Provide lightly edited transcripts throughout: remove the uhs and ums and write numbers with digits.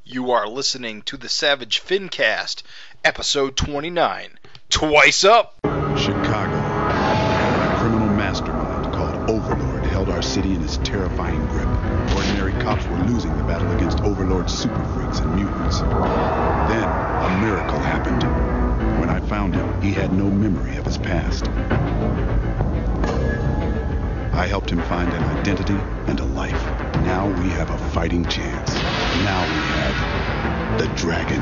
You are listening to the Savage FINcast, episode 29. Twice up! Chicago. A criminal mastermind called Overlord held our city in his terrifying grip. Ordinary cops were losing the battle against Overlord's super freaks and mutants. Then, a miracle happened. When I found him, he had no memory of his past. I helped him find an identity and a life. Now we have a fighting chance. Now we have the dragon.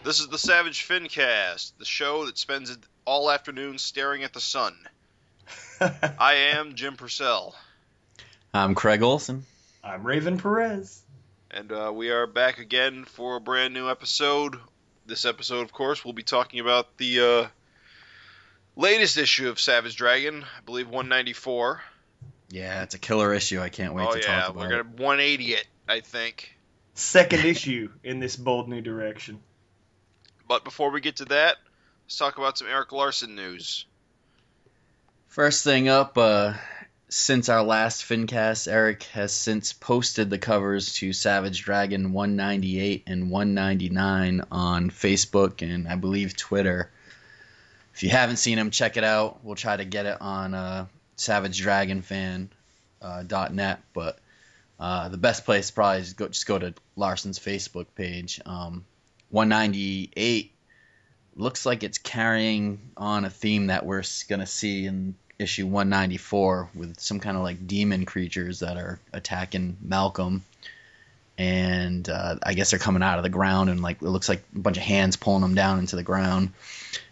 This is the Savage FINcast, the show that spends all afternoon staring at the sun. I am Jim Purcell. I'm Craig Olson. I'm Raven Perez. And we are back again for a brand new episode. This episode, of course, we'll be talking about the latest issue of Savage Dragon, I believe 194. Yeah, it's a killer issue. I can't wait to talk about it. We're going to 180 it, I think. Second issue in this bold new direction. But before we get to that, let's talk about some Erik Larsen news. First thing up, since our last FINcast, Erik has since posted the covers to Savage Dragon 198 and 199 on Facebook and I believe Twitter. If you haven't seen them, check it out. We'll try to get it on SavageDragonFan.net, but the best place probably is just go to Larsen's Facebook page. 198 looks like it's carrying on a theme that we're going to see in issue 194 with some kind of like demon creatures that are attacking Malcolm, and I guess they're coming out of the ground and like it looks like a bunch of hands pulling them down into the ground.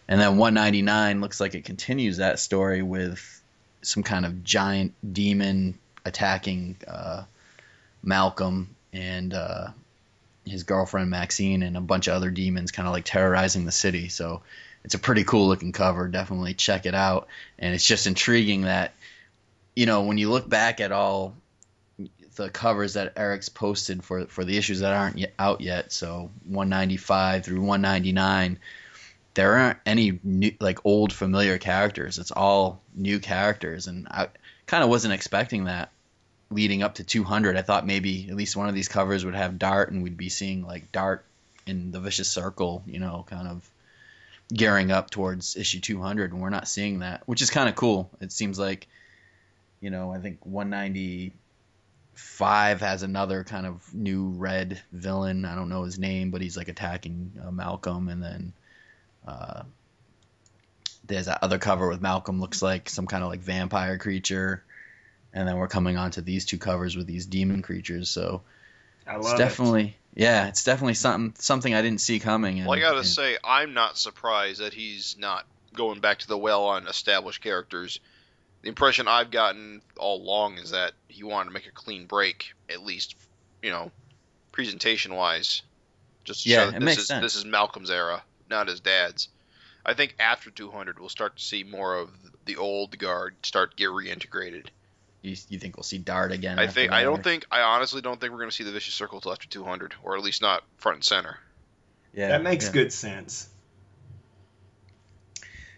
And then 199 looks like it continues that story with some kind of giant demon attacking Malcolm and his girlfriend Maxine and a bunch of other demons kind of like terrorizing the city. So it's a pretty cool looking cover. Definitely check it out. And it's just intriguing that, you know, when you look back at all the covers that Erik's posted for the issues that aren't out yet, so 195 through 199, there aren't any new, like old familiar characters. It's all new characters. And I kind of wasn't expecting that leading up to 200. I thought maybe at least one of these covers would have Dart and we'd be seeing like Dart in the Vicious Circle, you know, kind of gearing up towards issue 200, and we're not seeing that, which is kind of cool. It seems like, you know, I think 195 has another kind of new red villain. I don't know his name, but he's like attacking Malcolm, and then there's that other cover with Malcolm, looks like some kind of like vampire creature, and then we're coming on to these two covers with these demon creatures. So it's definitely something I didn't see coming. Well, I gotta say, I'm not surprised that he's not going back to the well on established characters. The impression I've gotten all along is that he wanted to make a clean break, at least, you know, presentation-wise. Just to show that this is Malcolm's era, not his dad's. I think after 200, we'll start to see more of the old guard start to get reintegrated. You think we'll see Dart again? I honestly don't think we're going to see the Vicious Circle till after 200, or at least not front and center. Yeah, that makes good sense.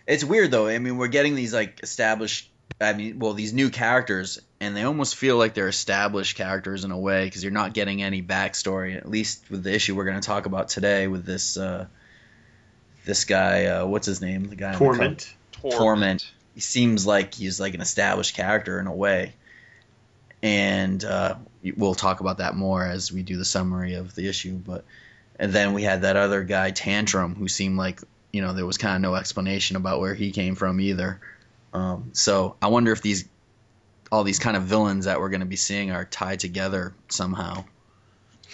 It's weird though. I mean, we're getting these like these new characters, and they almost feel like they're established characters in a way because you're not getting any backstory. At least with the issue we're going to talk about today with this guy. What's his name? The guy. Torment. Torment. He seems like he's like an established character in a way. And we'll talk about that more as we do the summary of the issue. And then we had that other guy, Tantrum, who seemed like, you know, there was kind of no explanation about where he came from either. So I wonder if all these kind of villains that we're going to be seeing are tied together somehow.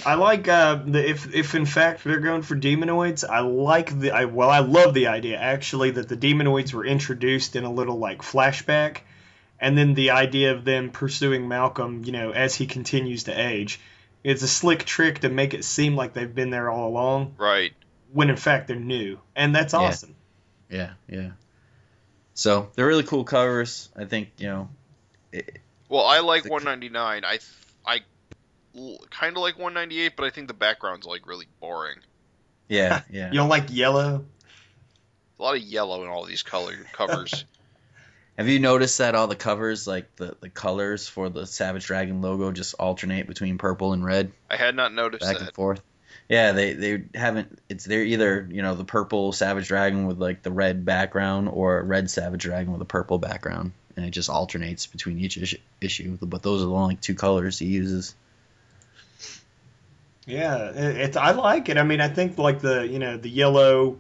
I like if in fact they're going for demonoids. I love the idea actually that the demonoids were introduced in a little like flashback, and then the idea of them pursuing Malcolm, you know, as he continues to age. It's a slick trick to make it seem like they've been there all along, right? When in fact they're new, and that's awesome. Yeah. So they're really cool covers. I think, you know. Well, I like 199. I kind of like 198, but I think the background's like really boring. Yeah. You don't like yellow? A lot of yellow in all these covers. Have you noticed that all the covers, like the colors for the Savage Dragon logo, just alternate between purple and red? I had not noticed back that. and forth. Yeah, they haven't. They're either the purple Savage Dragon with like the red background, or a red Savage Dragon with a purple background, and it just alternates between each issue. But those are the only two colors he uses. Yeah, I like it. I mean, I think like the yellow,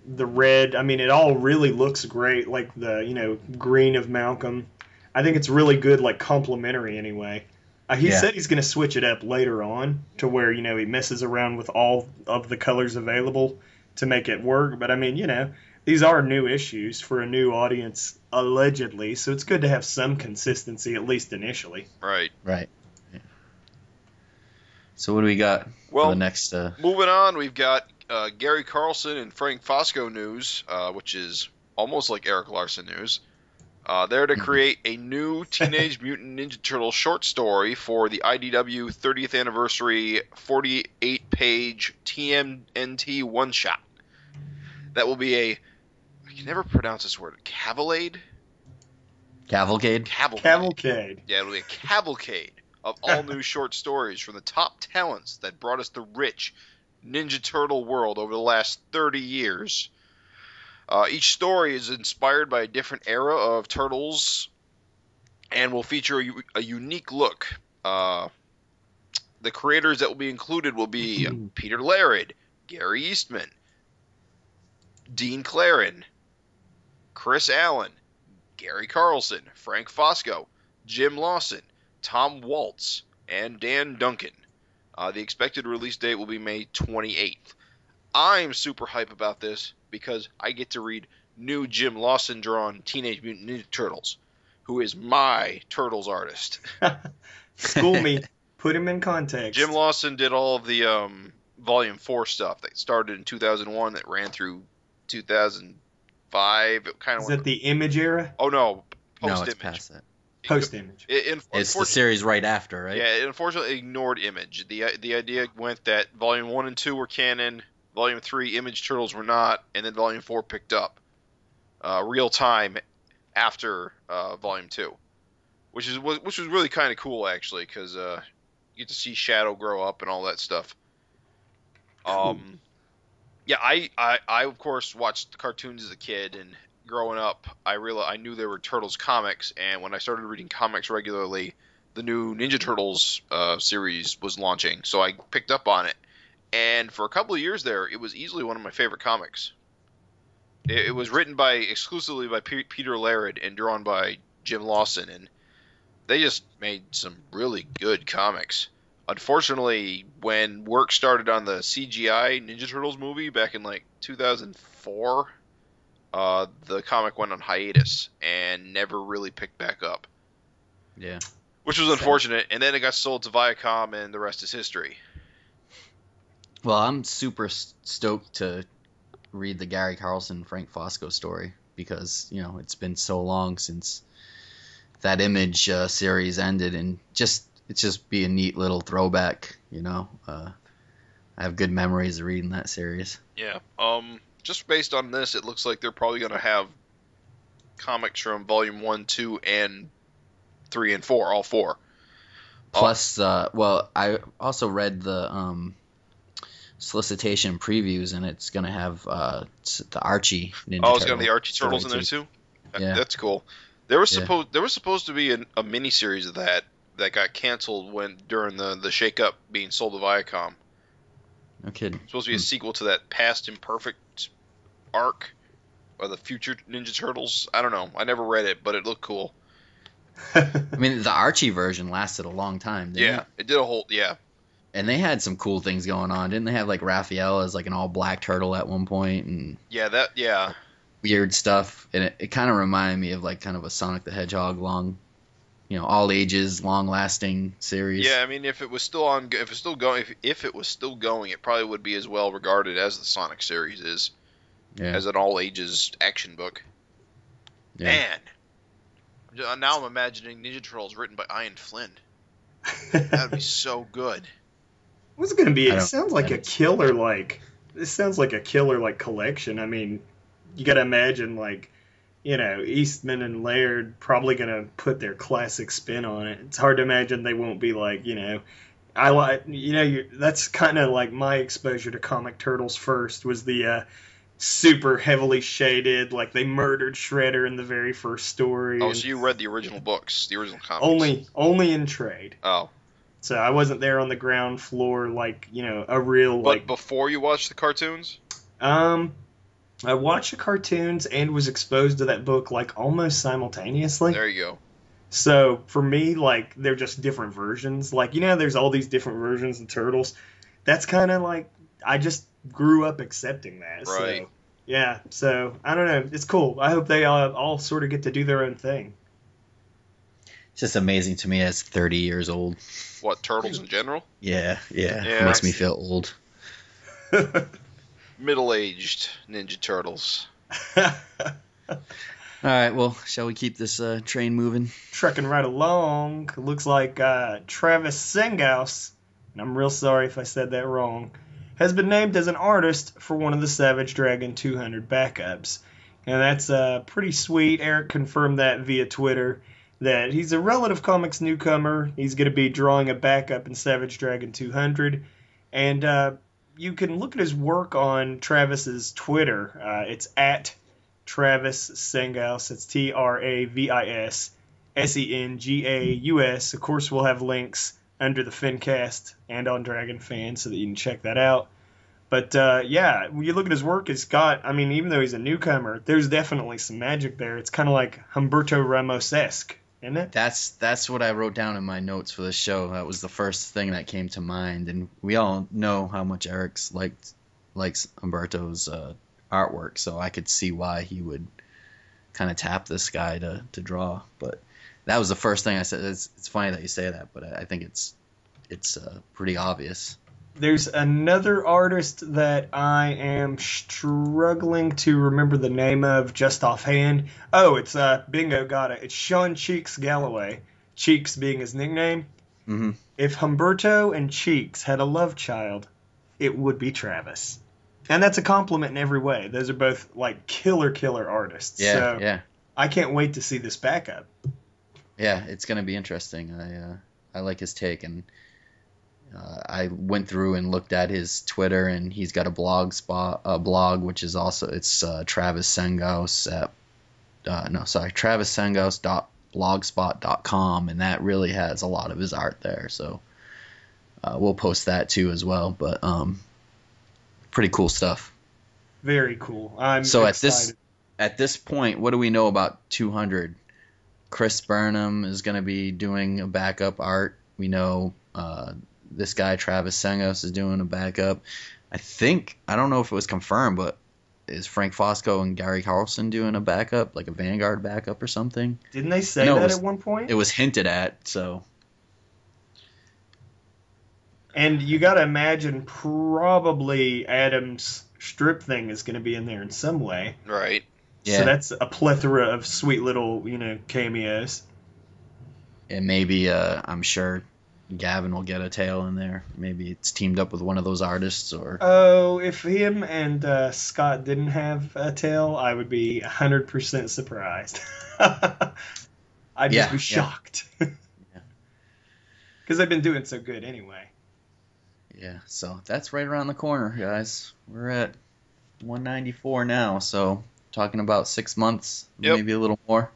the red. I mean, it all really looks great. Like the green of Malcolm. I think it's really good, like complementary anyway. He said he's going to switch it up later on to where he messes around with all of the colors available to make it work. But I mean, these are new issues for a new audience allegedly, so it's good to have some consistency at least initially. Right. Yeah. So what do we got for the next? Moving on, we've got Gary Carlson and Frank Fosco news, which is almost like Erik Larsen news. They're to create a new Teenage Mutant Ninja Turtle short story for the IDW 30th Anniversary 48-page TMNT one-shot. That will be I can never pronounce this word, Cavalcade? Cavalcade? Yeah, it'll be a cavalcade of all new short stories from the top talents that brought us the rich Ninja Turtle world over the last 30 years. Each story is inspired by a different era of Turtles and will feature a unique look. The creators that will be included will be Peter Laird, Gary Eastman, Dean Claren, Chris Allen, Gary Carlson, Frank Fosco, Jim Lawson, Tom Waltz, and Dan Duncan. The expected release date will be May 28th. I'm super hype about this because I get to read new Jim Lawson drawn Teenage Mutant Ninja Turtles, who is my Turtles artist. School me. Put him in context. Jim Lawson did all of the Volume 4 stuff that started in 2001 that ran through 2005. Is that the Image era? Oh, no. No, it's past that. Post-Image. It's the series right after, right? Yeah, it unfortunately ignored Image. The idea went that Volume 1 and 2 were canon, Volume 3, Image Turtles were not, and then Volume 4 picked up real time after Volume 2, which was really kind of cool, actually, because you get to see Shadow grow up and all that stuff. Yeah, I of course watched the cartoons as a kid, and growing up, I knew there were Turtles comics, and when I started reading comics regularly, the new Ninja Turtles series was launching, so I picked up on it. And for a couple of years there, it was easily one of my favorite comics. It was written exclusively by Peter Laird and drawn by Jim Lawson, and they just made some really good comics. Unfortunately, when work started on the CGI Ninja Turtles movie back in like 2004, the comic went on hiatus and never really picked back up. Yeah. Which was unfortunate, and then it got sold to Viacom, and the rest is history. Well, I'm super stoked to read the Gary Carlson Frank Fosco story because it's been so long since that Image series ended, and it's just be a neat little throwback. I have good memories of reading that series. Yeah. Just based on this, it looks like they're probably going to have comics from Volume 1, 2, and 3 and 4, all 4. Plus, I also read the solicitation previews, and it's going to have the Archie Ninja Turtle. Oh, it's going to have the Archie Turtles in there too? Yeah. That's cool. There was supposed to be a mini-series of that got canceled during the shakeup being sold to Viacom. No kidding. It's supposed to be a sequel to that Past Imperfect arc, or the Future Ninja Turtles. I don't know. I never read it, but it looked cool. I mean, the Archie version lasted a long time, didn't it? It did a whole, yeah. And they had some cool things going on. Didn't they have, like, Raphael as, like, an all-black turtle at one point? And Yeah. Weird stuff. And it kind of reminded me of, like, kind of a Sonic the Hedgehog all ages, long-lasting series. Yeah, I mean, if it was still going, it probably would be as well regarded as the Sonic series is, as an all-ages action book. Yeah. Man, now I'm imagining Ninja Turtles written by Ian Flynn. That'd be so good. What's it going to be? I It don't- sounds like a killer, like... This sounds like a killer, like, collection. I mean, you got to imagine, like, Eastman and Laird probably going to put their classic spin on it. It's hard to imagine they won't be like, I like, that's kind of like my exposure to comic turtles first was the super heavily shaded, like they murdered Shredder in the very first story. Oh, and so you read the original books, the original comics? only in trade. Oh. So I wasn't there on the ground floor like, a real, But before you watched the cartoons? I watched the cartoons and was exposed to that book like almost simultaneously. There you go. So for me, like, they're just different versions. Like, there's all these different versions of Turtles. That's kind of like, I just grew up accepting that. Right. So, yeah, so I don't know. It's cool. I hope they all sort of get to do their own thing. It's just amazing to me as 30 years old. What, Turtles in general? Yeah. Yeah. It makes me feel old. Middle-aged Ninja Turtles. All right, well, shall we keep this train moving? Trucking right along. Looks like Travis Sengaus, and I'm real sorry if I said that wrong, has been named as an artist for one of the Savage Dragon 200 backups. And that's pretty sweet. Erik confirmed that via Twitter, that he's a Relative Comics newcomer. He's going to be drawing a backup in Savage Dragon 200. And you can look at his work on Travis's Twitter. It's at Travis Sengaus. It's TravisSengaus. Of course, we'll have links under the FINcast and on Dragon Fan so that you can check that out. But yeah, when you look at his work, it's got, I mean, even though he's a newcomer, there's definitely some magic there. It's kind of like Humberto Ramos-esque, isn't it? That's what I wrote down in my notes for the show. That was the first thing that came to mind, and we all know how much Eric's likes Humberto's artwork, so I could see why he would kind of tap this guy to draw. But that was the first thing I said. It's funny that you say that, but I think it's pretty obvious. There's another artist that I am struggling to remember the name of just offhand. Oh, it's bingo, got it. It's Sean Cheeks Galloway. Cheeks being his nickname. Mm-hmm. If Humberto and Cheeks had a love child, it would be Travis. And that's a compliment in every way. Those are both like killer artists. Yeah, so yeah. I can't wait to see this backup. Yeah, it's gonna be interesting. I like his take, and I went through and looked at his Twitter, and he's got a blog which is also Travis Sengaus at travissengaus.blogspot.com, and that really has a lot of his art there. So we'll post that too as well. But pretty cool stuff. Very cool. I'm so excited. at this point, what do we know about 200? Chris Burnham is going to be doing a backup art. We know this guy Travis Sengaus is doing a backup. I don't know if it was confirmed, but is Frank Fosco and Gary Carson doing a backup, like a Vanguard backup or something? Didn't they say that at one point? It was hinted at, so. And you got to imagine probably Adam's strip thing is going to be in there in some way. Right. Yeah. So that's a plethora of sweet little, cameos. And maybe, I'm sure Gavin will get a tail in there. Maybe it's teamed up with one of those artists, or. Oh, if him and Scott didn't have a tail, I would be 100% surprised. I'd just be shocked. Because they've been doing so good anyway. Yeah, so that's right around the corner, guys. We're at 194 now, so talking about 6 months, maybe a little more.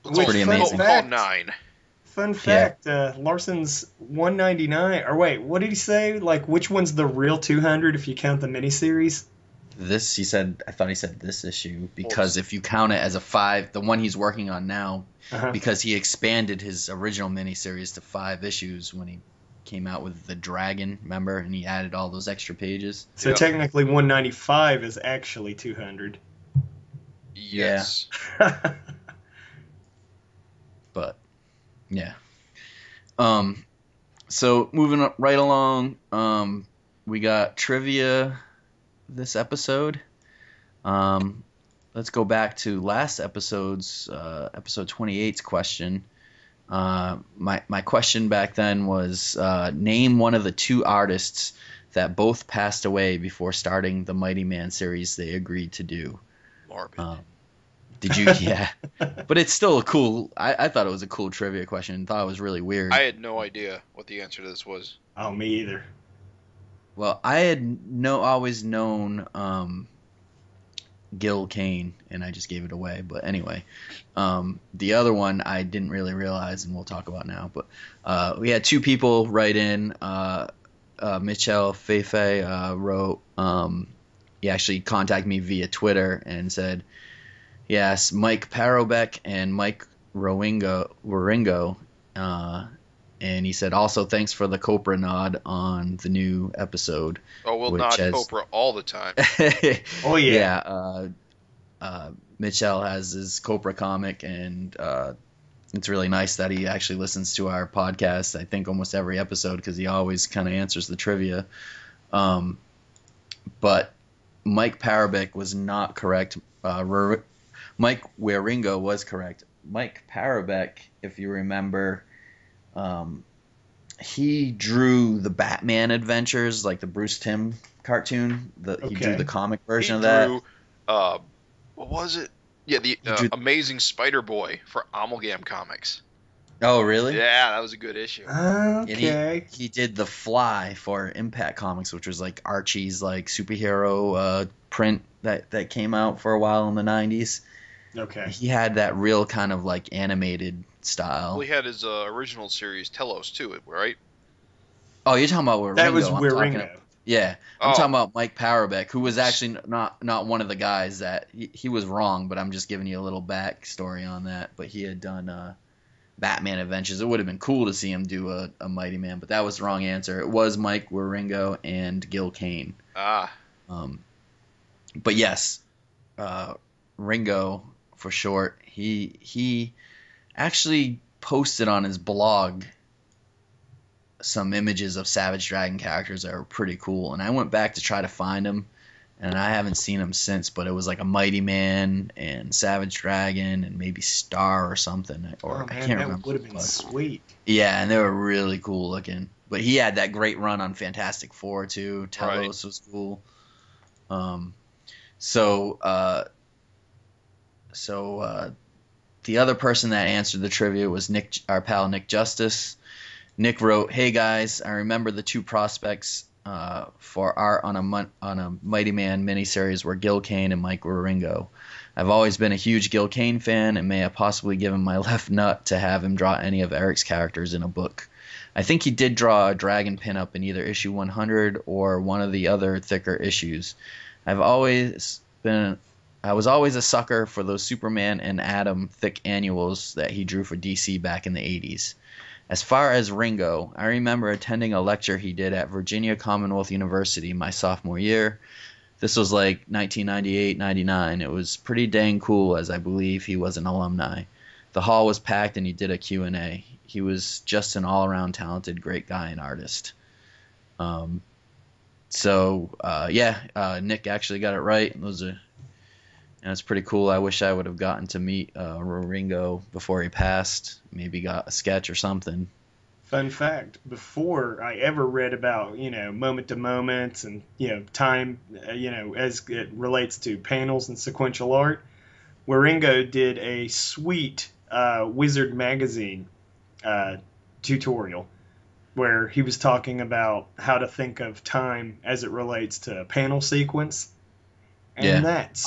It's pretty amazing. Call 9. Fun fact, Larsen's 199. Or wait, what did he say? Like, which one's the real 200 if you count the miniseries? I thought he said this issue, because if you count it as a 5, the one he's working on now, because he expanded his original miniseries to 5 issues when he came out with the Dragon, remember? And he added all those extra pages. So technically 195 is actually 200. Yes. Yeah. But, yeah. So moving right along, we got trivia this episode. Let's go back to last episode's, episode 28's question. My question back then was name one of the two artists that both passed away before starting the Mighty Man series they agreed to do. Morbid. Did you? Yeah. But it's still a cool. I thought it was a cool trivia question. Thought it was really weird. I had no idea what the answer to this was. Oh, me either. Well, I had always known Gil Kane, and I just gave it away. But anyway, the other one I didn't really realize, and we'll talk about now. But we had two people write in. Michel Feifei wrote. He actually contacted me via Twitter and said, "Yes, Mike Parobeck and Mike Waringo." And he said, also, thanks for the Copra nod on the new episode. Oh, we'll nod Copra all the time. Oh, yeah. Yeah. Mitchell has his Copra comic, and it's really nice that he actually listens to our podcast, I think, almost every episode, because he always kind of answers the trivia. But Mike Parobeck was not correct. Mike Waringo was correct. Mike Parobeck, if you remember... he drew the Batman Adventures, like the Bruce Timm cartoon. He drew the comic version of that. What was it? Yeah, the Amazing Spider-Boy for Amalgam Comics. Oh, really? Yeah, that was a good issue. Okay. He did The Fly for Impact Comics, which was like Archie's like superhero print that came out for a while in the 90s. Okay. He had that real kind of like animated style. Well, he had his original series Telos too, right? Oh, you're talking about Waringo. That was Waringo. Yeah, I'm talking about Mike Parobeck, who was actually not one of the guys that he was wrong, but I'm just giving you a little backstory on that. But he had done Batman Adventures. It would have been cool to see him do a Mighty Man, but that was the wrong answer. It was Mike Waringo and Gil Kane. But yes, Ringo for short. He actually posted on his blog some images of Savage Dragon characters that were pretty cool, and I went back to try to find them, and I haven't seen them since, but it was like a Mighty Man and Savage Dragon and maybe Star or something, or I can't remember. That would have been sweet. Yeah, and they were really cool looking. But he had that great run on Fantastic Four too. Telos was cool. The other person that answered the trivia was our pal Nick Justice. Nick wrote, "Hey guys, I remember the two prospects for art on a Mighty Man miniseries were Gil Kane and Mike Waringo. I've always been a huge Gil Kane fan and may have possibly given my left nut to have him draw any of Erik's characters in a book. I think he did draw a dragon pinup in either issue 100 or one of the other thicker issues. I was always a sucker for those Superman and Atom thick annuals that he drew for DC back in the 80s. As far as Ringo, I remember attending a lecture he did at Virginia Commonwealth University my sophomore year. This was like 1998-99. It was pretty dang cool, as I believe he was an alumni. The hall was packed and he did a Q&A. He was just an all-around talented, great guy and artist." Nick actually got it right. It's pretty cool. I wish I would have gotten to meet Ringo before he passed. Maybe got a sketch or something. Fun fact, before I ever read about, moment to moments and, time, as it relates to panels and sequential art, Waringo did a sweet Wizard magazine tutorial where he was talking about how to think of time as it relates to panel sequence. And that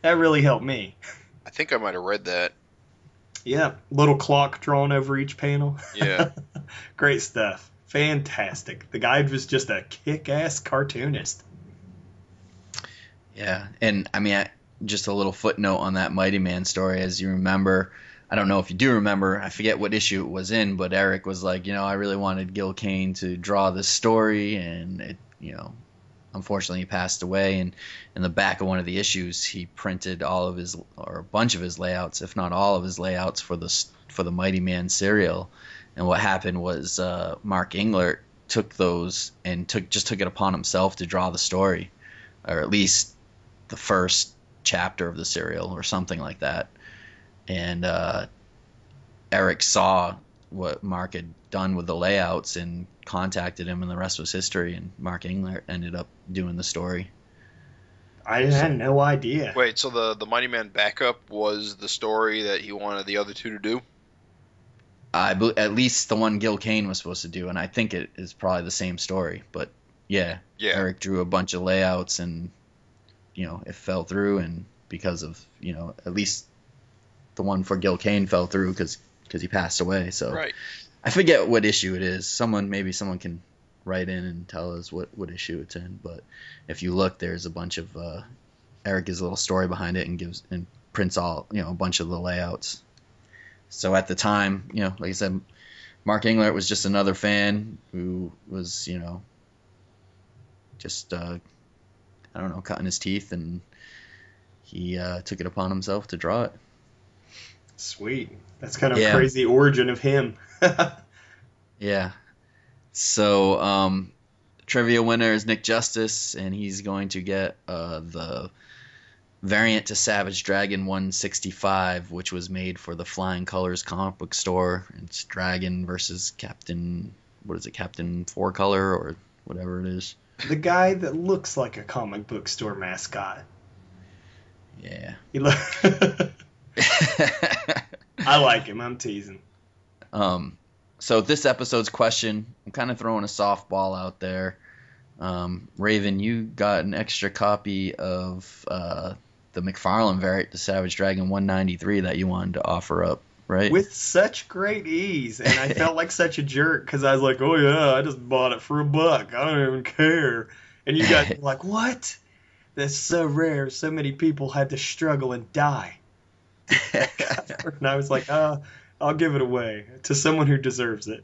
really helped me. I think I might have read that. Yeah, little clock drawn over each panel. Yeah. Great stuff. Fantastic. The guy was just a kick-ass cartoonist. Yeah, and I mean, just a little footnote on that Mighty Man story, as you remember. I don't know if you do remember, I forget what issue it was in, but Erik was like, I really wanted Gil Kane to draw this story, and it, unfortunately he passed away, and in the back of one of the issues he printed a bunch of his layouts, if not all of his layouts for the Mighty Man serial. And what happened was Mark Englert took those and took it upon himself to draw the story, or at least the first chapter of the serial or something like that. And Erik saw what Mark had done with the layouts and contacted him, and the rest was history, and Mark Englert ended up doing the story. I had no idea. Wait, so the Mighty Man backup was the story that he wanted the other two to do? At least the one Gil Kane was supposed to do, and I think it is probably the same story. But yeah, Erik drew a bunch of layouts, and it fell through, and because of at least the one for Gil Kane fell through because he passed away. So right. I forget what issue it is. Maybe someone can write in and tell us what issue it's in. But if you look, there's a bunch of Erik gives a little story behind it and prints all a bunch of the layouts. So at the time, like I said, Mark Englert was just another fan who was just cutting his teeth, and he took it upon himself to draw it. Sweet. That's kind of a crazy origin of him. Yeah. So, trivia winner is Nick Justice, and he's going to get the variant to Savage Dragon 165, which was made for the Flying Colors comic book store. It's Dragon versus Captain Four Color or whatever it is. The guy that looks like a comic book store mascot. Yeah. I like him. I'm teasing. So this episode's question, I'm kind of throwing a softball out there. Raven, you got an extra copy of the McFarlane variant to Savage Dragon 193 that you wanted to offer up, right? With such great ease, and I felt like such a jerk because I was like, oh yeah, I just bought it for $1. I don't even care. And you guys were like, what? That's so rare. So many people had to struggle and die. And I was like, I'll give it away to someone who deserves it.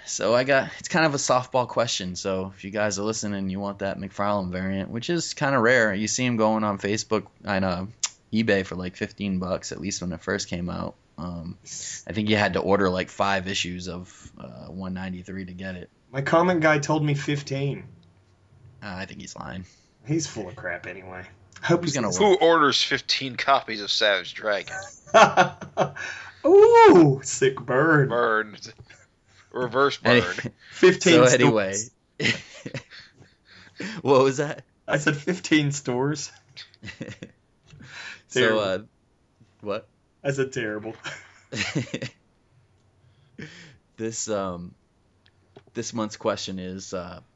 So it's kind of a softball question. So if you guys are listening and you want that McFarlane variant, which is kind of rare, you see him going on Facebook and eBay for like $15, at least when it first came out. I think you had to order like 5 issues of 193 to get it. My comment guy told me 15. I think he's lying. He's full of crap anyway. Hope he's gonna. Who orders 15 copies of Savage Dragon? Ooh, sick burn. Burned. Reverse burn. 15 so stores. Anyway. What was that? I said 15 stores. So, what? I said terrible. This month's question is,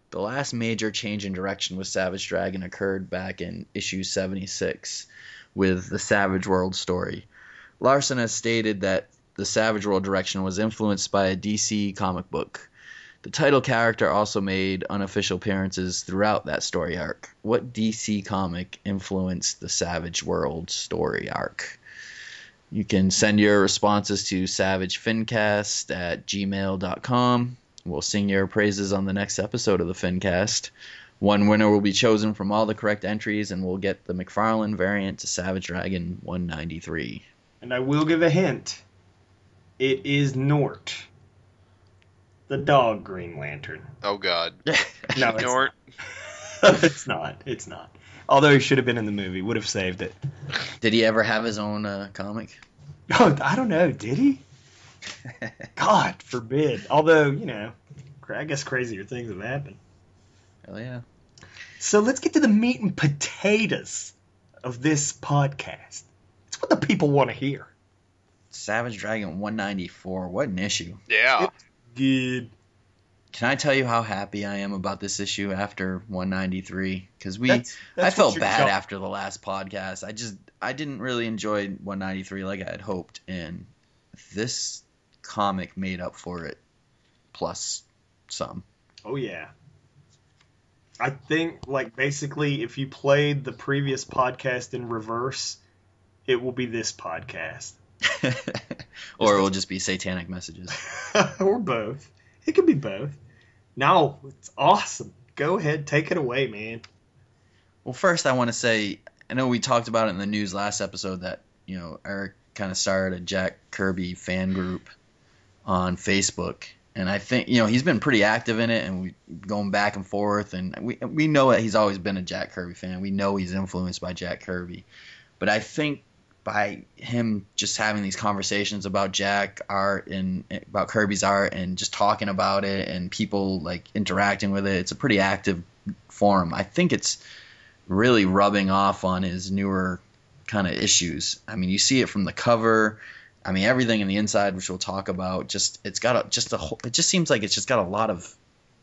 the last major change in direction with Savage Dragon occurred back in issue 76 with the Savage World story. Larsen has stated that the Savage World direction was influenced by a DC comic book. The title character also made unofficial appearances throughout that story arc. What DC comic influenced the Savage World story arc? You can send your responses to savagefincast@gmail.com. We'll sing your praises on the next episode of the FINcast. One winner will be chosen from all the correct entries, and we'll get the McFarlane variant to Savage Dragon 193. And I will give a hint. It is Nort, the dog Green Lantern. Oh, God. No, Nort. It's not. It's not. Although he should have been in the movie. Would have saved it. Did he ever have his own comic? Oh, I don't know. Did he? God forbid. Although, I guess crazier things have happened. Hell yeah. So let's get to the meat and potatoes of this podcast. It's what the people want to hear. Savage Dragon 194. What an issue. Yeah. Good. Can I tell you how happy I am about this issue after 193? Because I That's felt bad after the last podcast. I didn't really enjoy 193 like I had hoped, and this comic made up for it, plus some. Oh, yeah. I think, basically, if you played the previous podcast in reverse, it will be this podcast. Or it will just be satanic messages. Or both. It could be both. No, it's awesome. Go ahead, take it away, man. Well, first I want to say, I know we talked about it in the news last episode that, Erik kind of started a Jack Kirby fan group on Facebook. And I think, he's been pretty active in it, and we going back and forth, and we know that he's always been a Jack Kirby fan. We know he's influenced by Jack Kirby. But I think by him just having these conversations about Jack art and about Kirby's art and just talking about it and people like interacting with it. It's a pretty active forum. I think it's really rubbing off on his newer kind of issues. I mean, you see it from the cover. I mean, everything in the inside, which we'll talk about, it just seems like it's just got a lot of,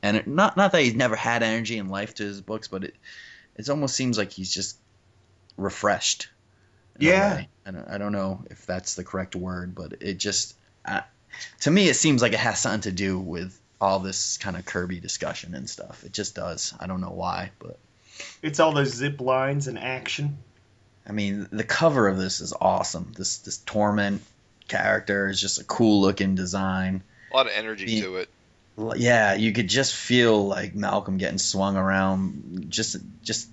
and not that he's never had energy in life to his books, but it almost seems like he's just refreshed. Yeah. I don't know if that's the correct word, but it just, to me, it seems like it has something to do with all this kind of Kirby discussion and stuff. It just does. I don't know why, but it's all those zip lines and action. I mean, the cover of this is awesome. This Torment character is just a cool looking design. A lot of energy to it. Yeah, you could just feel like Malcolm getting swung around. Just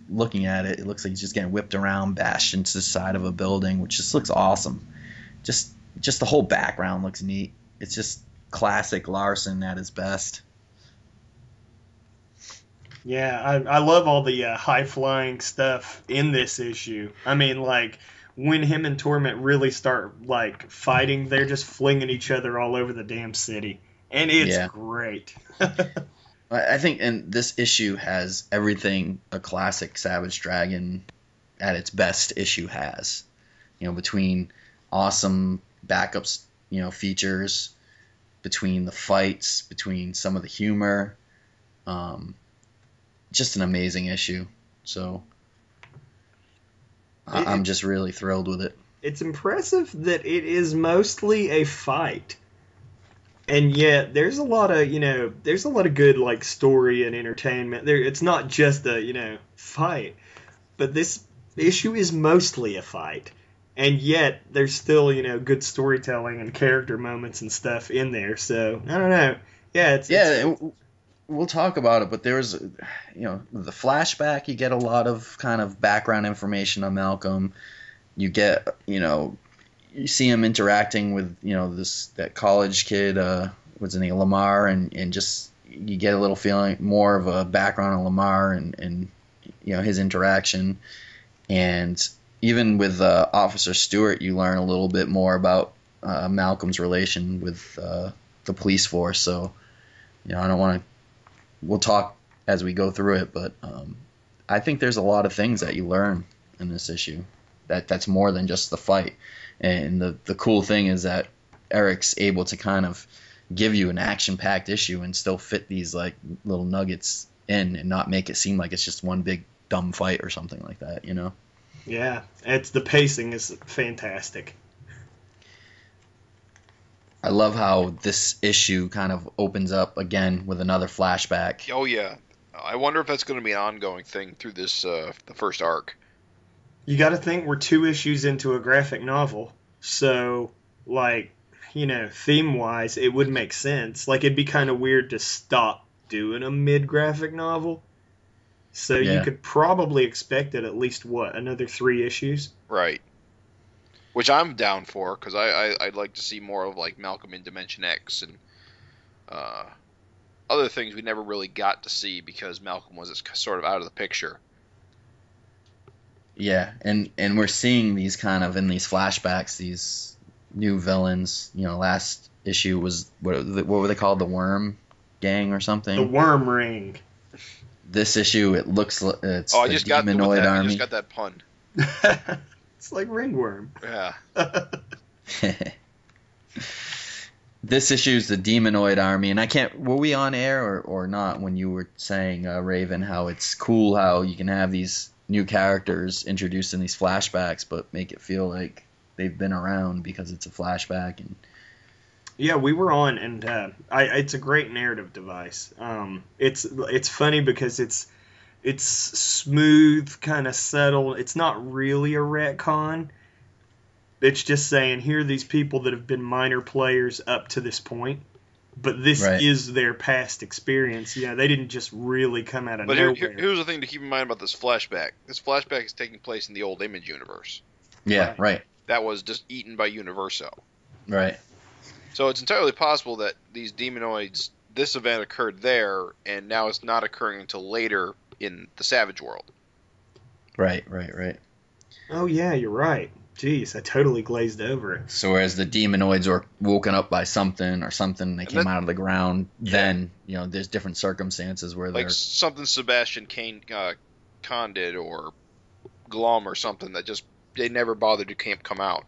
looking at it, it looks like he's just getting whipped around, bashed into the side of a building, which just looks awesome. Just the whole background looks neat. It's just classic Larsen at his best. Yeah, I love all the high-flying stuff in this issue. I mean, like, when him and Torment really start, like, fighting, they're just flinging each other all over the damn city. And it's great. I think and this issue has everything a classic Savage Dragon at its best issue has. You know, between awesome backups, features, between the fights, between some of the humor. Just an amazing issue. So I'm just really thrilled with it. It's impressive that it is mostly a fight. And yet there's a lot of good like story and entertainment. It's not just a, fight. But this issue is mostly a fight. And yet there's still, good storytelling and character moments and stuff in there. So, I don't know. Yeah, we'll talk about it, but there's, the flashback, you get a lot of kind of background information on Malcolm. You get, you see him interacting with, that college kid, what's his name, Lamar, and just you get a little feeling, more of a background on Lamar and his interaction. And even with Officer Stewart, you learn a little bit more about Malcolm's relation with the police force. So, I don't want to. We'll talk as we go through it, but I think there's a lot of things that you learn in this issue. That's more than just the fight. And the cool thing is that Erik's able to kind of give you an action-packed issue and still fit these like little nuggets in and not make it seem like it's just one big dumb fight or something like that, Yeah, the pacing is fantastic. I love how this issue kind of opens up again with another flashback. Oh yeah, I wonder if that's going to be an ongoing thing through this the first arc. You got to think we're 2 issues into a graphic novel, so like theme-wise, it would make sense. Like it'd be kind of weird to stop doing a mid-graphic novel. So you could probably expect it at least another 3 issues. Right. Which I'm down for, because I'd like to see more of like Malcolm in Dimension X and other things we never really got to see because Malcolm was sort of out of the picture. Yeah, and we're seeing these kind of in these flashbacks, these new villains. Last issue was what were they called? The Worm Gang or something? The Worm Ring. This issue, it looks like it's I the just got Demonoid Army. I just got that pun. It's like ringworm. Yeah. This issue's the Demonoid Army, and were we on air or not when you were saying, Raven, how it's cool how you can have these new characters introduced in these flashbacks, but make it feel like they've been around because it's a flashback. And yeah, we were on, and it's a great narrative device. It's funny because it's smooth, kind of subtle. It's not really a retcon. It's just saying, here are these people that have been minor players up to this point, but this is their past experience. They didn't just really come out of nowhere. But here's the thing to keep in mind about this flashback. This flashback is taking place in the old Image universe. Yeah, right. That was just eaten by Universo. Right. So it's entirely possible that these demonoids, this event occurred there, and now it's not occurring until later in the Savage world. Right. Oh, yeah, you're right. Jeez, I totally glazed over it. So whereas the demonoids were woken up by something or something, they came out of the ground, then, there's different circumstances where they're... Like something Sebastian Khan did, or Glom or something that just, they never bothered to come out.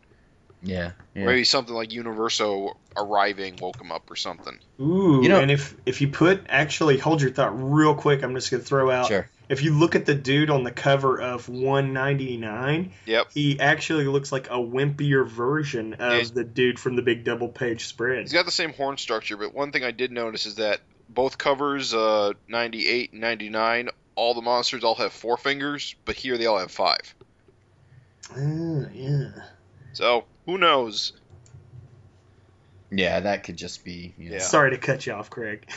Yeah. Maybe something like Universo arriving woke him up or something. Ooh, and if you actually hold your thought real quick, I'm just going to throw out. Sure. If you look at the dude on the cover of 199, yep, he actually looks like a wimpier version of the dude from the big double page spread. He's got the same horn structure, but one thing I did notice is that both covers, 98 and 99, all the monsters all have 4 fingers, but here they all have 5. Yeah. So, who knows? Yeah, that could just be... Sorry to cut you off, Craig.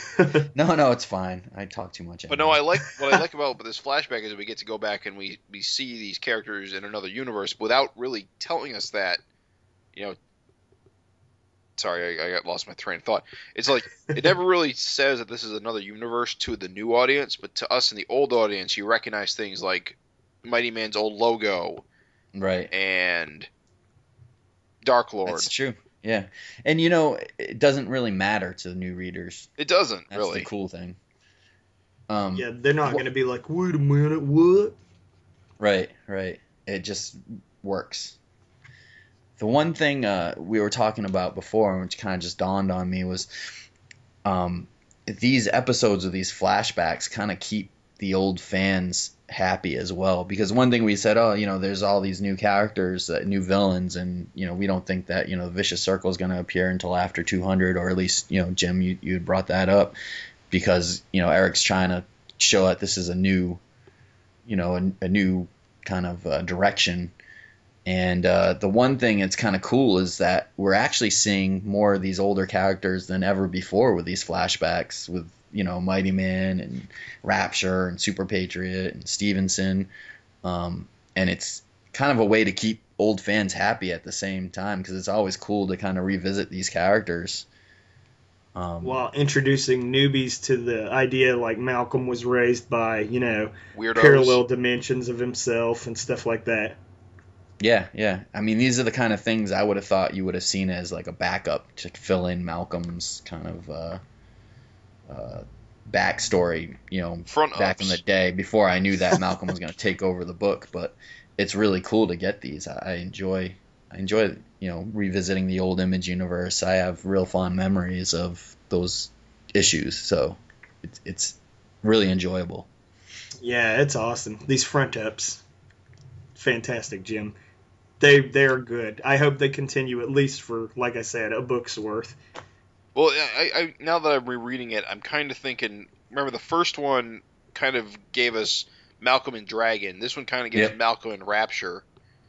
No, it's fine. I talk too much. But no, what I like about this flashback is we get to go back and we see these characters in another universe without really telling us that, Sorry, I got lost my train of thought. It's like, it never really says that this is another universe to the new audience, but to us in the old audience, you recognize things like Mighty Man's old logo. Right. And Dark Lord. That's true. Yeah. And, it doesn't really matter to the new readers. It doesn't, That's really. the cool thing. Yeah, they're not going to be like, wait a minute, what? Right. It just works. The one thing we were talking about before, which kind of just dawned on me, was these episodes of these flashbacks kind of keep the old fans happy as well. Because one thing we said, there's all these new characters, new villains, and, we don't think that, the Vicious Circle is going to appear until after 200, or at least, Jim, you had brought that up. Because, Eric's trying to show that this is a new, a new kind of direction. And the one thing that's kind of cool is that we're actually seeing more of these older characters than ever before with these flashbacks with, Mighty Man and Rapture and Super Patriot and Stevenson. And it's kind of a way to keep old fans happy at the same time, because it's always cool to kind of revisit these characters. While introducing newbies to the idea, like Malcolm was raised by, Weirdos. Parallel dimensions of himself and stuff like that. Yeah. I mean, these are the kind of things I would have thought you would have seen as like a backup to fill in Malcolm's kind of backstory, back in the day before I knew that Malcolm was going to take over the book. But it's really cool to get these. I enjoy revisiting the old Image universe. I have real fond memories of those issues, so it's really enjoyable. Yeah, it's awesome. These front ups, fantastic, Jim. They're good. I hope they continue at least for, like I said, a book's worth. Well, I now that I'm rereading it, I'm kind of thinking, remember the first one kind of gave us Malcolm and Dragon. This one kind of gives Malcolm and Rapture.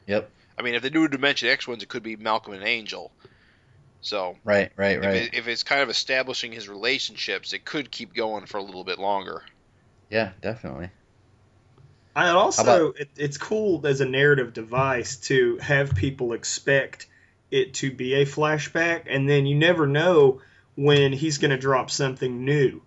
Yep. I mean, if they do Dimension X ones, it could be Malcolm and Angel. So right. If it's kind of establishing his relationships, it could keep going for a little bit longer. Yeah, definitely. And also, it's cool as a narrative device to have people expect it to be a flashback, and then you never know when he's going to drop something new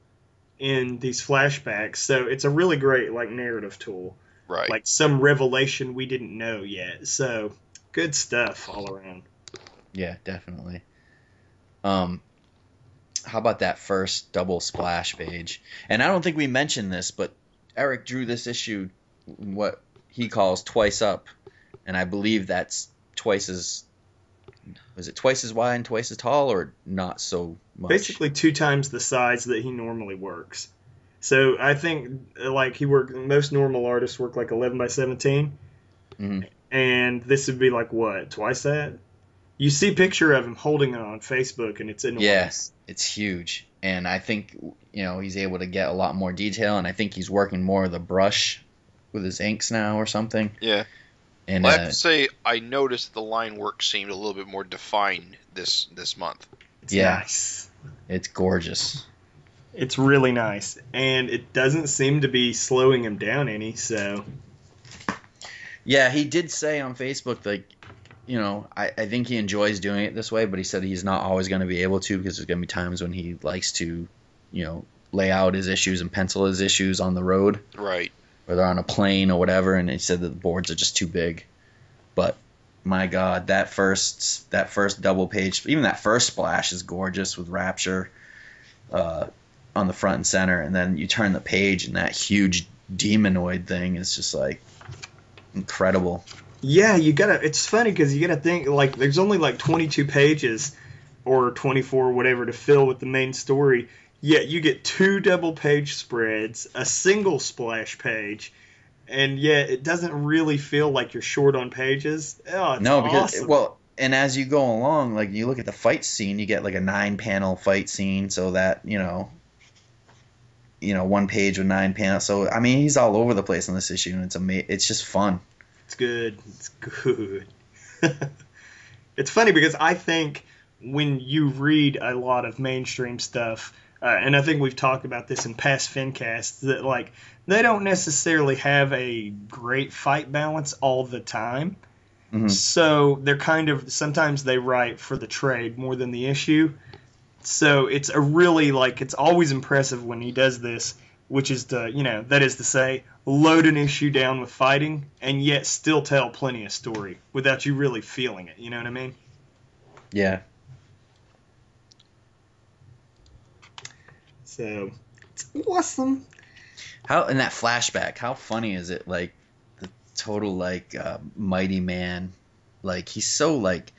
in these flashbacks. So it's a really great narrative tool. Right. Like some revelation we didn't know yet. So good stuff all around. Yeah, definitely. How about that first double splash page? And I don't think we mentioned this, but Eric drew this issue, what he calls twice up, and I believe that's twice as wide and twice as tall, or not so much? Basically 2 times the size that he normally works. So I think most normal artists work 11 by 17, and this would be what, twice that? You see a picture of him holding it on Facebook, and it's enormous. Yes, it's huge, and I think he's able to get a lot more detail, and I think he's working more of the brush with his inks now or something. Yeah. And I have to say, I noticed the line work seemed a little bit more defined this month. It's nice. It's gorgeous. It's really nice, and it doesn't seem to be slowing him down any, so... Yeah, he did say on Facebook, I think he enjoys doing it this way, but he said he's not always going to be able to, because there's going to be times when he likes to, lay out his issues and pencil his issues on the road. Right. Or they're on a plane or whatever, and he said that the boards are just too big. But my God, that first double page, even that first splash is gorgeous with Rapture on the front and center, and then you turn the page and that huge demonoid thing is just like incredible. Yeah, it's funny because you gotta think, like, there's only like 22 pages or 24, whatever, to fill with the main story, yet you get 2 double page spreads, a single splash page, and yet it doesn't really feel like you're short on pages. Oh, it's awesome. Well, and as you go along, like, you look at the fight scene, you get like a 9-panel fight scene, so that, you know, 1 page with 9 panels. So I mean, he's all over the place in this issue, and it's just fun. It's good. It's good. It's funny because I think when you read a lot of mainstream stuff, and I think we've talked about this in past FINcasts, that like they don't necessarily have a great fight balance all the time. Mm-hmm. So they're kind of, sometimes they write for the trade more than the issue. So it's a really, like, it's always impressive when he does this, which is that is to say, load an issue down with fighting and yet still tell plenty of story without you really feeling it. You know what I mean? Yeah. So it's awesome. How in that flashback, how funny is it? Like the total like Mighty Man, like he's so like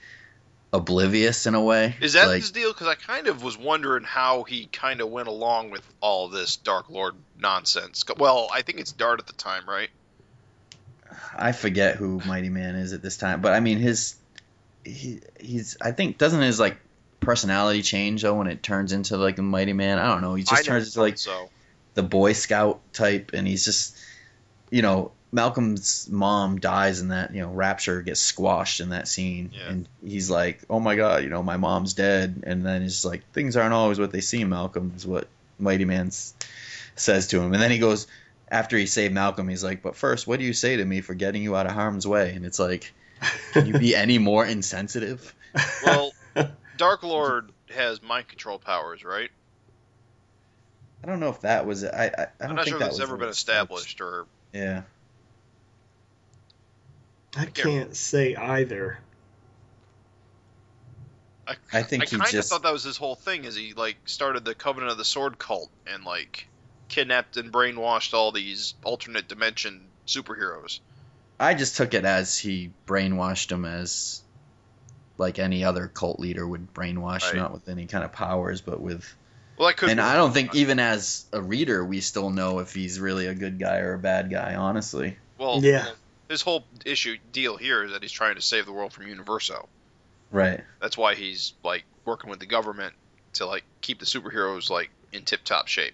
oblivious in a way. Is that like, his deal? Because I kind of was wondering how he kind of went along with all this Dark Lord nonsense. Well, I think it's Dart at the time, right? I forget who Mighty Man is at this time, but I mean he's I think doesn't his like personality change though when it turns into like a Mighty Man? I don't know. He just turns into like the Boy Scout type, and he's just, Malcolm's mom dies in that, Rapture gets squashed in that scene, and he's like, oh my God, my mom's dead, and then he's like, things aren't always what they seem, Malcolm, is what Mighty Man says to him, and then he goes, after he saved Malcolm, he's like, but first, what do you say to me for getting you out of harm's way? And it's like, can you be any more insensitive? Well, Dark Lord has mind control powers, right? I don't know if that was. I'm not sure if that's ever been established or. Yeah. I can't say either. I think I kind of thought that was his whole thing, is he like started the Covenant of the Sword cult and like kidnapped and brainwashed all these alternate dimension superheroes. I just took it as he brainwashed them as like any other cult leader would brainwash, right. Not with any kind of powers, but with. Well, I could. And I don't think even as a reader we still know if he's really a good guy or a bad guy, honestly. Well, yeah. His whole deal here is that he's trying to save the world from Universo. Right. That's why he's like working with the government to like keep the superheroes like in tip-top shape.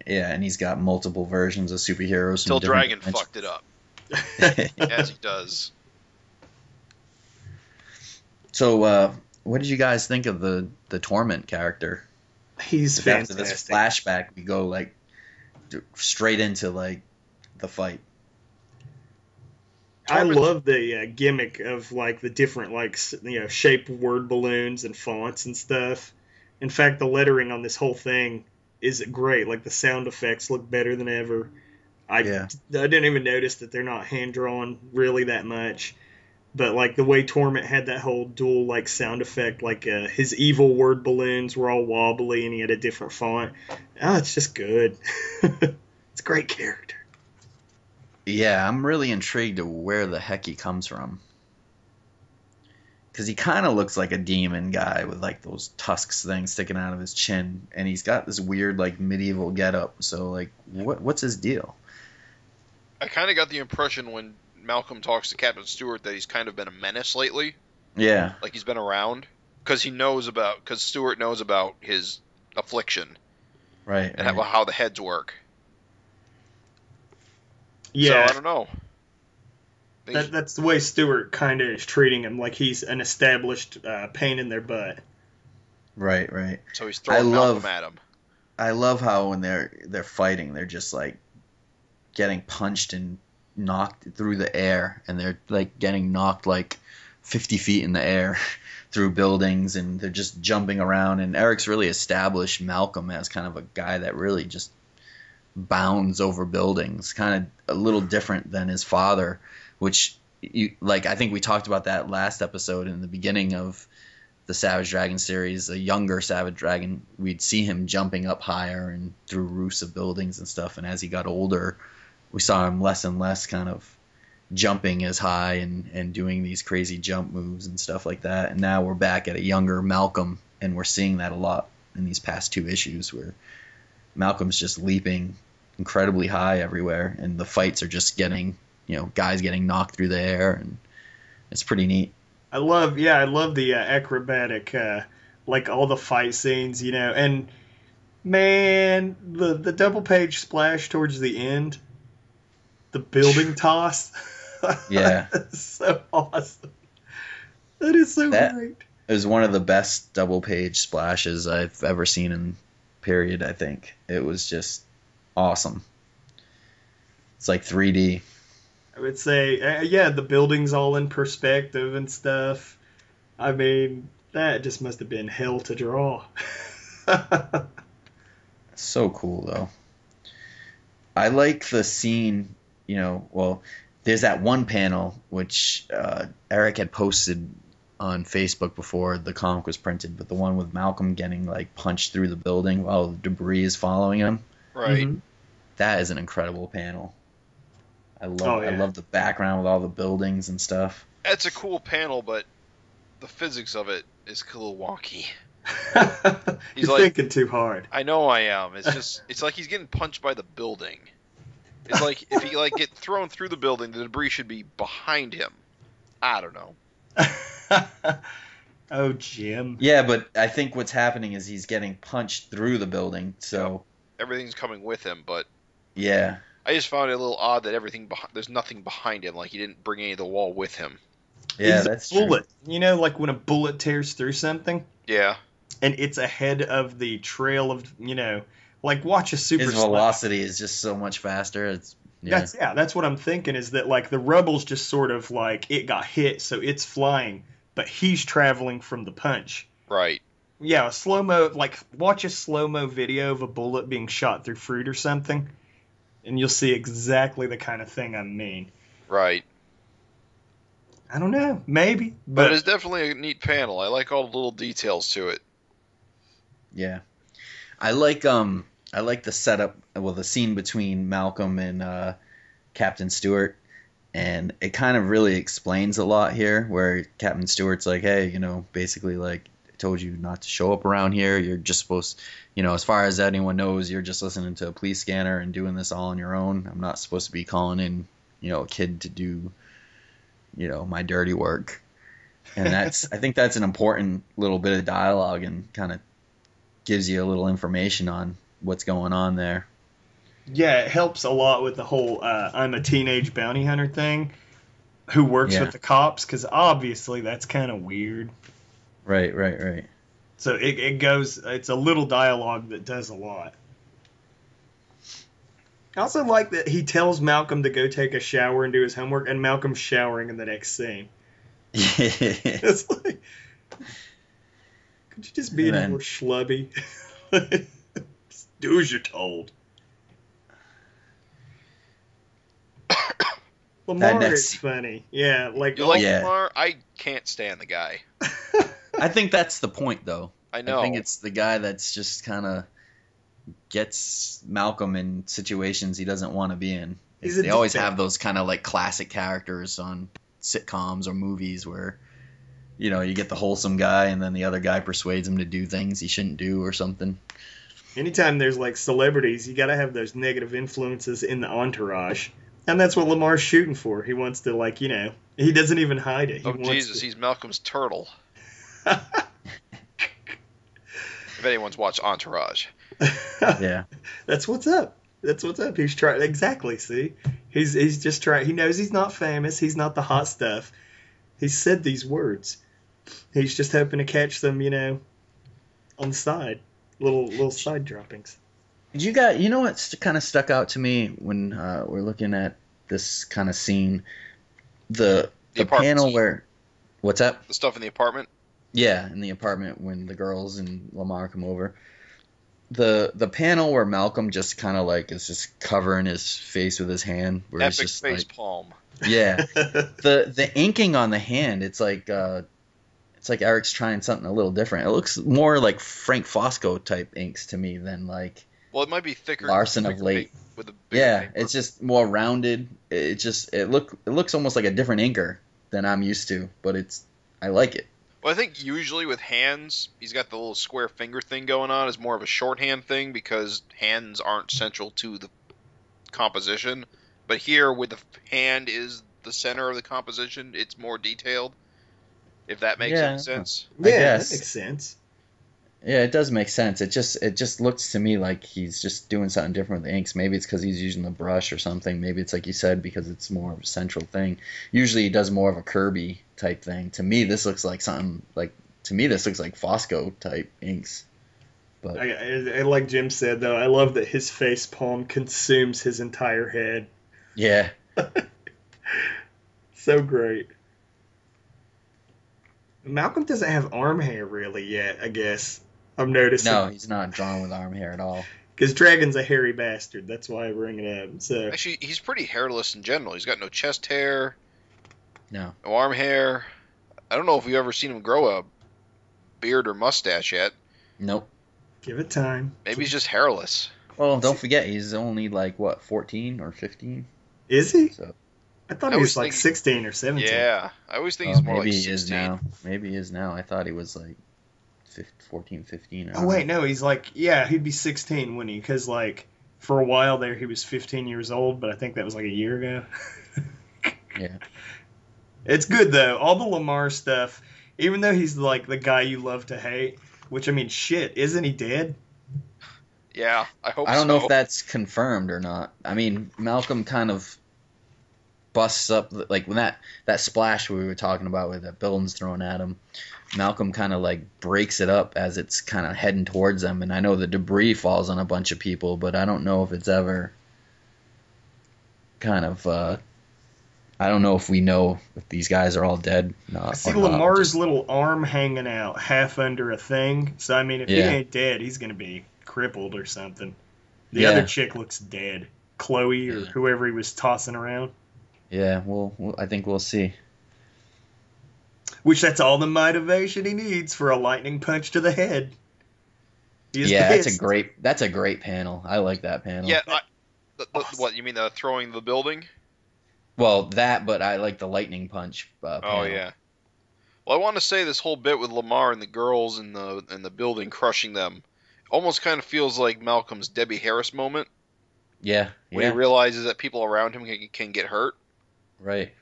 Yeah, and he's got multiple versions of superheroes. Till Dragon fucked it up. As he does. So, what did you guys think of the Torment character? He's fantastic. After this flashback, we go like straight into like the fight. I love the gimmick of like the different like shaped word balloons and fonts and stuff. In fact, the lettering on this whole thing is great. Like the sound effects look better than ever. I didn't even notice that they're not hand drawn really that much. But like the way Torment had that whole dual like sound effect, like his evil word balloons were all wobbly and he had a different font. Oh, it's just good. It's a great character. Yeah, I'm really intrigued to where the heck he comes from. Because he kind of looks like a demon guy with like those tusks things sticking out of his chin, and he's got this weird like medieval getup. So like, what's his deal? I kind of got the impression when Malcolm talks to Captain Stewart that he's kind of been a menace lately. Yeah, like he's been around because Stewart knows about his affliction, right? And how the heads work. Yeah, so I don't know. That's the way Stewart kind of is treating him, like he's an established pain in their butt. Right. So he's throwing Malcolm at him. I love how when they're fighting, they're just like getting punched and knocked through the air, and they're like getting knocked like 50 feet in the air through buildings, and they're just jumping around. And Erik's really established Malcolm as kind of a guy that really just bounds over buildings, kind of a little different than his father, which I think we talked about that last episode in the beginning of the Savage Dragon series, a younger Savage Dragon, we'd see him jumping up higher and through roofs of buildings and stuff. And as he got older, we saw him less and less kind of jumping as high and doing these crazy jump moves and stuff like that. And now we're back at a younger Malcolm, and we're seeing that a lot in these past 2 issues where Malcolm's just leaping incredibly high everywhere, and the fights are just getting, guys getting knocked through the air, and it's pretty neat. I love the acrobatic, like all the fight scenes, and man, the double page splash towards the end, the building toss. Yeah. So awesome. That is so great. It was one of the best double page splashes I've ever seen in period, I think. It was just awesome. It's like 3D. I would say, the building's all in perspective and stuff. I mean, that just must have been hell to draw. So cool, though. I like the scene, there's that one panel which Erik had posted on Facebook before the comic was printed, but the one with Malcolm getting, punched through the building while the debris is following him. Right. Mm-hmm. That is an incredible panel. I love the background with all the buildings and stuff. It's a cool panel, but the physics of it is a little wonky. You're thinking too hard. I know I am. It's like he's getting punched by the building. It's like if he get thrown through the building, the debris should be behind him. I don't know. Oh, Jim. Yeah, but I think what's happening is he's getting punched through the building, so everything's coming with him, but yeah. I just found it a little odd that there's nothing behind him, like he didn't bring any of the wall with him. Yeah, that's a bullet. True. Like when a bullet tears through something? Yeah. And it's ahead of the trail of, like watch a super His velocity is just so much faster. That's what I'm thinking is that the rubble's just sort of it got hit, so it's flying, but he's traveling from the punch. Right. Yeah, a slow-mo, watch a slow-mo video of a bullet being shot through fruit or something, and you'll see exactly the kind of thing I mean. Right. I don't know, maybe. But it's definitely a neat panel. I like all the little details to it. Yeah. I like the setup, the scene between Malcolm and Captain Stewart, and it kind of really explains a lot here, where Captain Stewart's like, hey, basically I told you not to show up around here. You're just supposed, as far as anyone knows, you're just listening to a police scanner and doing this all on your own. I'm not supposed to be calling in, a kid to do, my dirty work. And I think that's an important little bit of dialogue and kind of gives you a little information on what's going on there. Yeah, it helps a lot with the whole I'm a teenage bounty hunter thing, who works with the cops, because obviously that's kind of weird. Right. So it's a little dialogue that does a lot. I also like that he tells Malcolm to go take a shower and do his homework, and Malcolm's showering in the next scene. It's like, could you just be more schlubby? Just do as you're told. Lamar is funny. Yeah, you like Lamar? I can't stand the guy. I think that's the point, though. I know. I think it's the guy that's just kind of gets Malcolm in situations he doesn't want to be in. They always have those kind of classic characters on sitcoms or movies where, you get the wholesome guy and then the other guy persuades him to do things he shouldn't do or something. Anytime there's celebrities, you got to have those negative influences in the entourage. And that's what Lamar's shooting for. He wants to, he doesn't even hide it. He's Malcolm's turtle. If anyone's watched Entourage. Yeah. That's what's up. He's trying. Exactly, see? He's just trying. He knows he's not famous. He's not the hot stuff. He's said these words. He's just hoping to catch them, on the side. Little side droppings. You know what's kind of stuck out to me when we're looking at this kind of scene? The panel where... What's that? The stuff in the apartment? Yeah, in the apartment when the girls and Lamar come over. the panel where Malcolm just kind of like is just covering his face with his hand, where Epic he's just face like, palm. yeah, the inking on the hand, it's like Eric's trying something a little different. It looks more like Frank Fosco type inks to me than like Well, it might be thicker. Larsen of late. With a bigger Yeah, paper. it's just more rounded. It looks almost like a different inker than I'm used to, but I like it. Well, I think usually with hands, he's got the little square finger thing going on. It's more of a shorthand thing because hands aren't central to the composition. But here, with the hand is the center of the composition, it's more detailed. If that makes any sense. I Yeah, guess. that makes sense. Yeah, it does make sense. It just looks to me like he's just doing something different with the inks. Maybe it's because he's using the brush or something. Maybe it's like you said because it's more of a central thing. Usually he does more of a Kirby type thing. To me, this looks like something like Fosco type inks. But I like Jim said though, I love that his face palm consumes his entire head. yeah, So great. Malcolm doesn't have arm hair really yet, I guess. I'm noticing. no, he's not drawn with arm hair at all. Because Dragon's a hairy bastard. That's why I bring it up. So Actually, he's pretty hairless in general. He's got no chest hair, No. no arm hair. I don't know if we've ever seen him grow a beard or mustache yet. Nope. give it time. Maybe he's just hairless. Well, don't forget he's only like what, 14 or 15. Is he? So I thought I he was was like thinking- 16 or 17. Yeah, I always think he's more maybe like he is 16. now. Maybe he is now. I thought he was like 14, 15. I Oh don't wait, know. no, he's like, yeah, he'd be 16, wouldn't he? Because like for a while there he was 15 years old, but I think that was like a year ago. Yeah. It's good though. All the Lamar stuff, even though he's like the guy you love to hate, which I mean, shit, isn't he dead? Yeah, I hope so. I don't know if that's confirmed or not. I mean, Malcolm kind of busts up, like when that splash we were talking about with that building's thrown at him, Malcolm kind of like breaks it up as it's kind of heading towards them, and I know the debris falls on a bunch of people, but I don't know if it's ever kind of I don't know if we know if these guys are all dead. I see Lamar's little arm hanging out half under a thing. So I mean, if he Yeah. ain't dead, he's gonna be crippled or something. The Yeah. other chick looks dead. Chloe or Yeah. whoever he was tossing around. Yeah, I think we'll see. Which that's all the motivation he needs for a lightning punch to the head. He's Yeah, pissed. that's a great panel. I like that panel. Yeah, Awesome. what, you mean the throwing the building? Well, that, but I like the lightning punch panel. Oh, yeah. Well, I want to say this whole bit with Lamar and the girls in the building crushing them almost kind of feels like Malcolm's Debbie Harris moment Yeah, when he realizes that people around him can get hurt. right.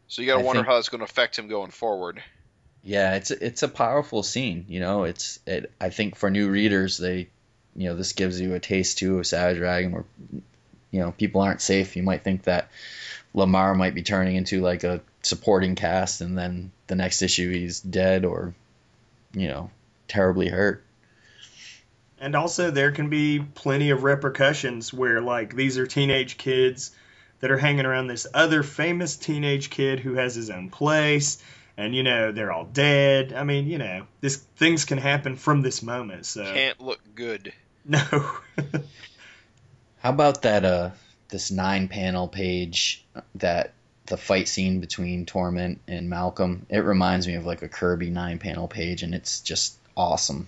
So you got to I wonder think- how that's going to affect him going forward. Yeah, it's a powerful scene. You know, I think for new readers, this gives you a taste too of Savage Dragon, where people aren't safe. You might think that Lamar might be turning into like a supporting cast, and then the next issue he's dead or terribly hurt. And also there can be plenty of repercussions where like these are teenage kids that are hanging around this other famous teenage kid who has his own place, and they're all dead. I mean, things can happen from this moment. So Can't look good. no. How about that this 9-panel page, that the fight scene between Torment and Malcolm? It reminds me of like a Kirby 9-panel page, and it's just awesome.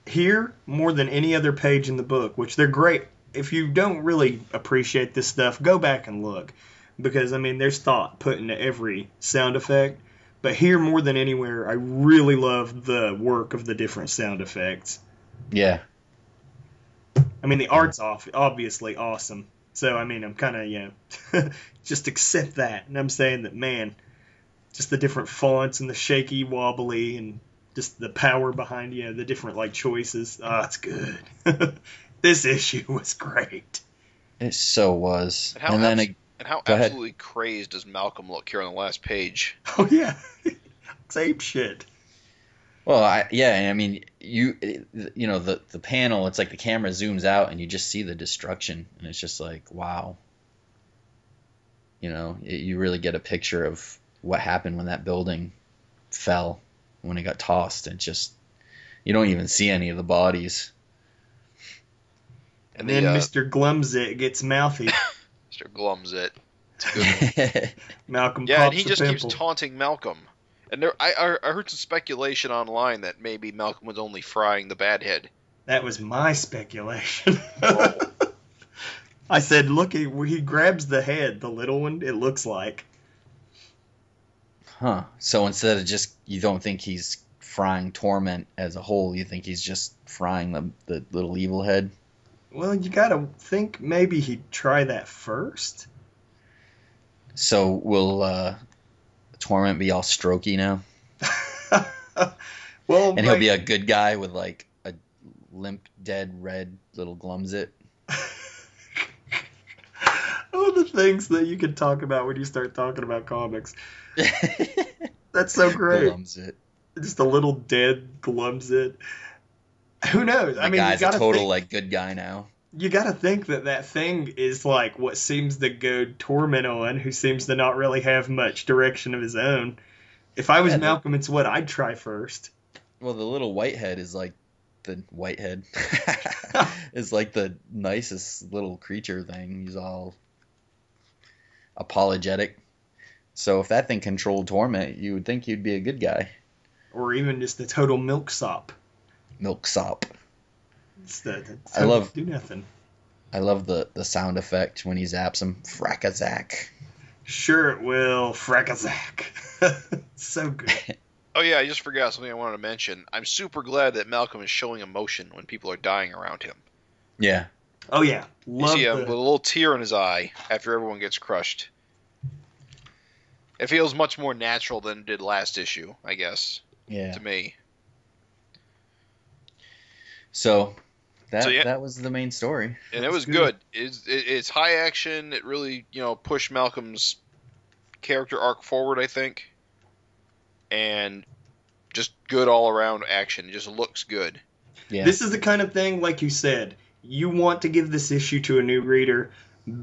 Here, more than any other page in the book, which they're great. If you don't really appreciate this stuff, go back and look. Because, I mean, there's thought put into every sound effect. But here, more than anywhere, I really love the work of the different sound effects. Yeah. I mean, the art's obviously awesome. So, I mean, I'm kind of, just accept that. And I'm saying that, man, just the different fonts and the shaky, wobbly, and just the power behind, the different, like, choices. Oh, it's good. This issue was great. It so was. And how, And then and how go ahead. absolutely crazed does Malcolm look here on the last page? Oh, yeah. Same shit. well, I mean, the panel, it's like the camera zooms out and you just see the destruction, and it's just like, wow. You really get a picture of what happened when that building fell, when it got tossed. It just, You don't even see any of the bodies. And then Mr. Glumzit gets mouthy. Mr. Glumzit. It's a good one. Malcolm yeah, pops and he just pimple. keeps taunting Malcolm. And I heard some speculation online that maybe Malcolm was only frying the bad head. That was my speculation. Oh. I said, look, he grabs the head, the little one, it looks like. Huh. So instead of just, you don't think he's frying Torment as a whole, you think he's just frying the little evil head? Well, you gotta think maybe he'd try that first. So will Torment be all strokey now? Well, and he'll be a good guy with like a limp, dead, red little Glumzit? All the things that you can talk about when you start talking about comics. That's so great. Glumzit. Just a little dead Glumzit. Who knows? I mean, guy's you gotta a total think, like good guy now. You gotta think that thing is like what seems to goad Torment on, who seems to not really have much direction of his own. If I was Malcolm, it's what I'd try first. Well, the little whitehead is like the whitehead is like the nicest little creature thing. He's all apologetic. So if that thing controlled Torment, you would think he'd be a good guy. Or even just a total milksop. Milksop. I love do nothing. I love the sound effect when he zaps him. Frackazak. Sure it will. Frackazak. So good. Oh yeah, I just forgot something I wanted to mention. I'm super glad that Malcolm is showing emotion when people are dying around him. Yeah. Oh yeah. You see him with a little tear in his eye after everyone gets crushed. It feels much more natural than it did last issue, I guess. Yeah. To me. So that was the main story. And it was good. It's high action. It really, pushed Malcolm's character arc forward, I think. And just good all around action. It just looks good. Yeah. This is the kind of thing, like you said, you want to give this issue to a new reader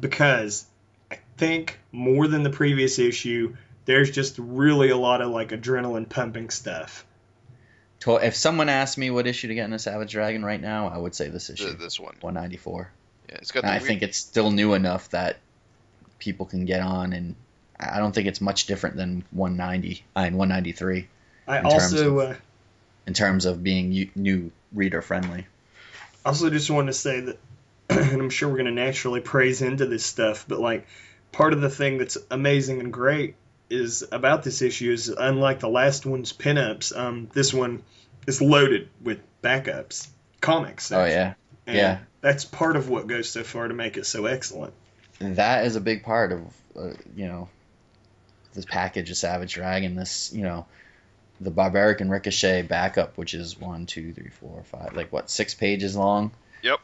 because I think more than the previous issue, there's just really a lot of like adrenaline pumping stuff. If someone asked me what issue to get in a Savage Dragon right now, I would say this issue. This one. 194. Yeah, it's got. I think it's still new enough that people can get on, and I don't think it's much different than 193. In terms of being new reader friendly. I also just want to say that, and I'm sure we're going to naturally praise into this stuff, but like part of the thing that's amazing and great is about this issue is unlike the last one's pinups, this one is loaded with backups, comics. Oh yeah, and yeah. That's part of what goes so far to make it so excellent. And that is a big part of this package of Savage Dragon. This the Barbaric and Ricochet backup, which is 1, 2, 3, 4, 5, like what 6 pages long. Yep.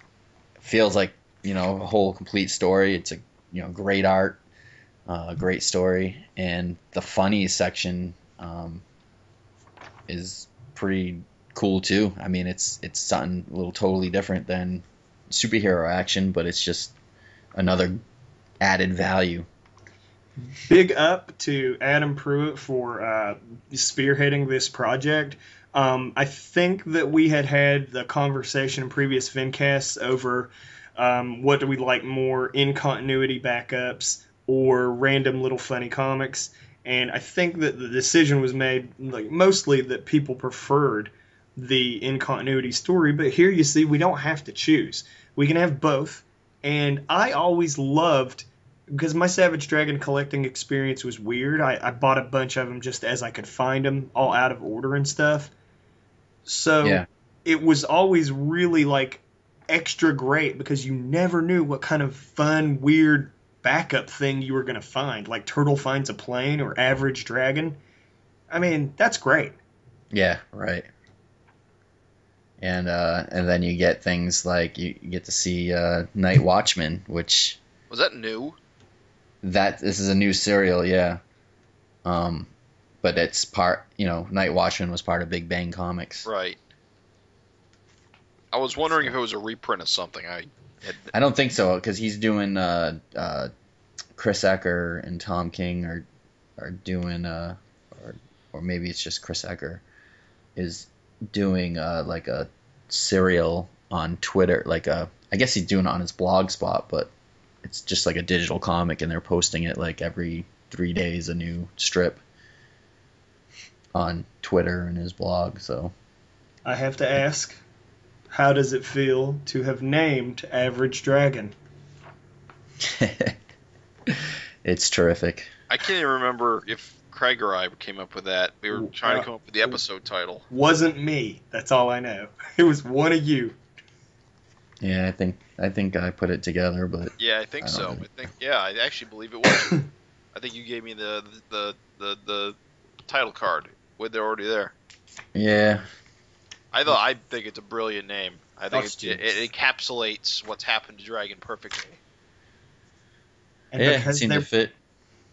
Feels like a whole complete story. It's a great art. Great story, and the funny section is pretty cool too. I mean, it's something a little totally different than superhero action, but it's just another added value. Big up to Adam Pruitt for spearheading this project. I think that we had the conversation in previous FINcasts over what do we like more, in continuity backups or random little funny comics, and I think that the decision was made like mostly that people preferred the in continuity story, but here you see we don't have to choose. We can have both, and I always loved, because my Savage Dragon collecting experience was weird, I bought a bunch of them just as I could find them, all out of order and stuff, so It was always really like extra great because you never knew what kind of fun, weird backup thing you were going to find, like Turtle finds a plane or Average Dragon. I mean, that's great. Yeah, right. And then you get things like you get to see Night Watchman, which was that new? This is a new serial, yeah. But it's part, Night Watchman was part of Big Bang Comics. Right. I was wondering if it was a reprint of something. I don't think so, because he's doing Chris Ecker and Tom King are doing or maybe it's just Chris Ecker is doing like a serial on Twitter, I guess he's doing it on his blog spot, but it's just like a digital comic, and they're posting it like every 3 days, a new strip on Twitter and his blog. So I have to ask, how does it feel to have named Average Dragon? It's terrific. I can't even remember if Craig or I came up with that. We were trying to come up with the episode title. Wasn't me. That's all I know. It was one of you. Yeah, I think I put it together, but Yeah, I think so. know. I actually believe it was. I think you gave me the title card with it already there. Yeah. I think it's a brilliant name. I think That's it encapsulates what's happened to Dragon perfectly. And Yeah, it because seemed to fit.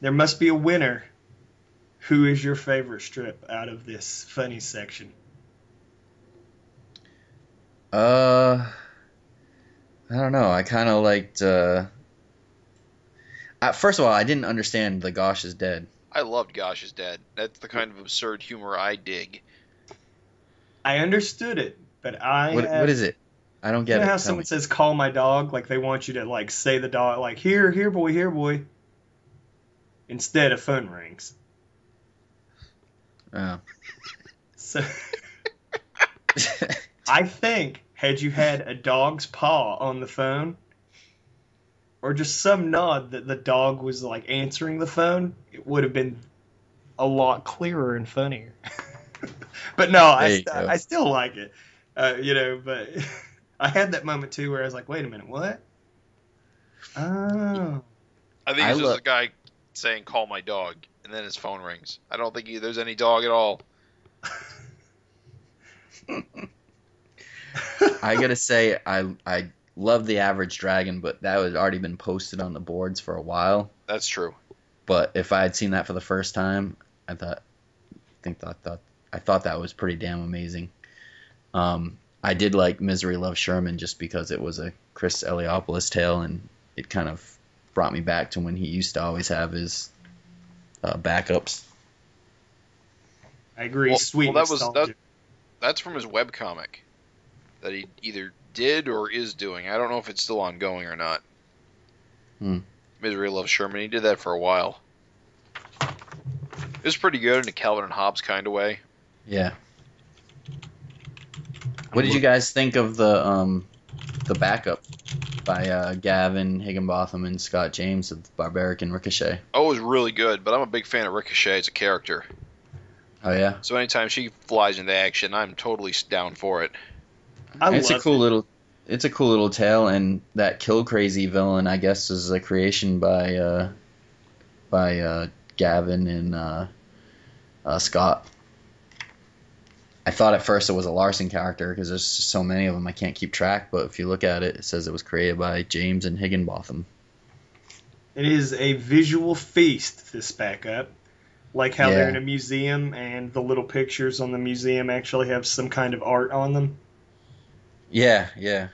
there must be a winner. Who is your favorite strip out of this funny section? I don't know. I kind of liked. First of all, I didn't understand the Gosh is dead. I loved Gosh is Dead. That's the kind of absurd humor I dig. I understood it, but What is it? I don't get you know it. how Tell someone me. says "call my dog," like they want you to like say the dog, like here boy, instead of phone rings. Oh. So I think had you had a dog's paw on the phone, or just some nod that the dog was like answering the phone, it would have been a lot clearer and funnier. But no, I still like it, But I had that moment too where I was like, wait a minute, what? Oh, I think it's just a guy saying "call my dog" and then his phone rings. I don't think there's any dog at all. I gotta say, I love the Average Dragon, but that had already been posted on the boards for a while. That's true. But if I had seen that for the first time, I thought that was pretty damn amazing. I did like Misery Loves Sherman just because it was a Chris Eliopoulos tale, and it kind of brought me back to when he used to always have his backups. I agree. Sweet. That's from his webcomic that he either did or is doing. I don't know if it's still ongoing or not. Misery Loves Sherman. He did that for a while. It was pretty good in a Calvin and Hobbes kind of way. Yeah. What did you guys think of the backup by Gavin Higginbotham and Scott James of Barbaric and Ricochet? Oh, it was really good, but I'm a big fan of Ricochet as a character. Oh yeah. So anytime she flies into action, I'm totally down for it. It's a cool little tale, and that Kill Crazy villain, I guess, is a creation by Gavin and Scott. I thought at first it was a Larsen character because there's just so many of them I can't keep track, but if you look at it, it says it was created by James and Higginbotham. It is a visual feast, this backup. Like how they're in a museum and the little pictures on the museum actually have some kind of art on them. Yeah. It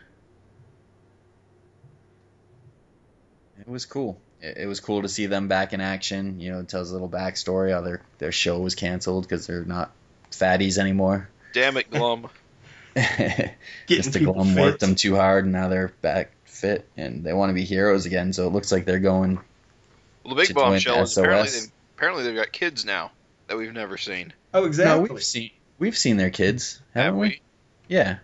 was cool. It was cool to see them back in action. You know, it tells a little backstory how their show was canceled because they're not fatties anymore. Damn it, Glum. Mr. Glum worked them too hard, and now they're back fit, and they want to be heroes again, so it looks like they're going. Well, the big bombshell is apparently they've got kids now that we've never seen. Oh, exactly. No, we've seen their kids, haven't we? Yeah.